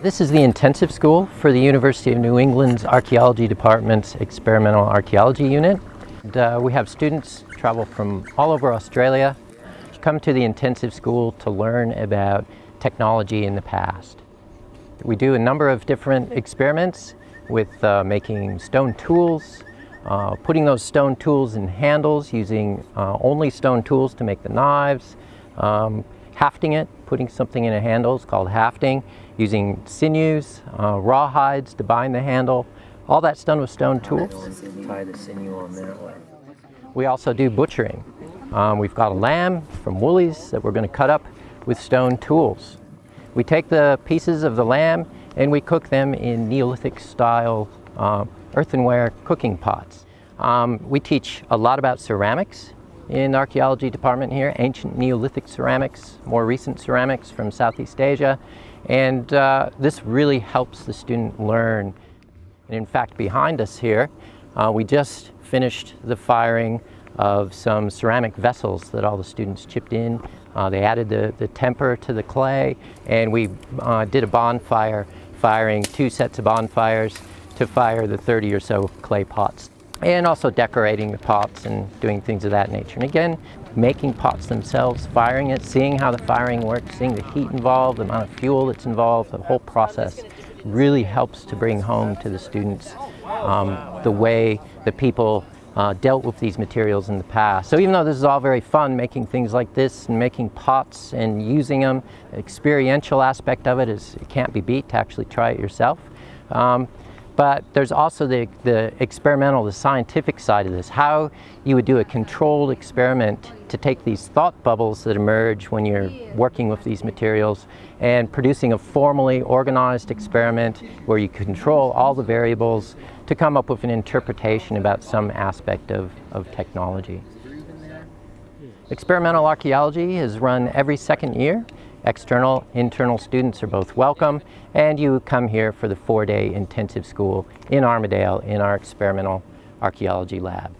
This is the intensive school for the University of New England's Archaeology Department's Experimental Archaeology Unit. We have students travel from all over Australia to come to the intensive school to learn about technology in the past. We do a number of different experiments with making stone tools, putting those stone tools in handles, using only stone tools to make the knives, hafting it, putting something in a handle is called hafting, using sinews, raw hides to bind the handle. All that's done with stone tools. Tie the sinew on that way. We also do butchering. We've got a lamb from Woolies that we're going to cut up with stone tools. We take the pieces of the lamb and we cook them in Neolithic style earthenware cooking pots. We teach a lot about ceramics in the archaeology department here, ancient Neolithic ceramics, more recent ceramics from Southeast Asia, and this really helps the student learn. And in fact, behind us here, we just finished the firing of some ceramic vessels that all the students chipped in. They added the temper to the clay, and we did a bonfire, firing 2 sets of bonfires to fire the 30 or so clay pots, and also decorating the pots and doing things of that nature. And again, making pots themselves, firing it, seeing how the firing works, seeing the heat involved, the amount of fuel that's involved, the whole process really helps to bring home to the students the way the people dealt with these materials in the past. So even though this is all very fun, making things like this and making pots and using them, the experiential aspect of it is, it can't be beat to actually try it yourself. But there's also the experimental, the scientific side of this, how you would do a controlled experiment to take these thought bubbles that emerge when you're working with these materials and producing a formally organized experiment where you control all the variables to come up with an interpretation about some aspect of technology. Experimental archaeology is run every second year. External, internal students are both welcome, and you come here for the 4-day intensive school in Armadale in our experimental archaeology lab.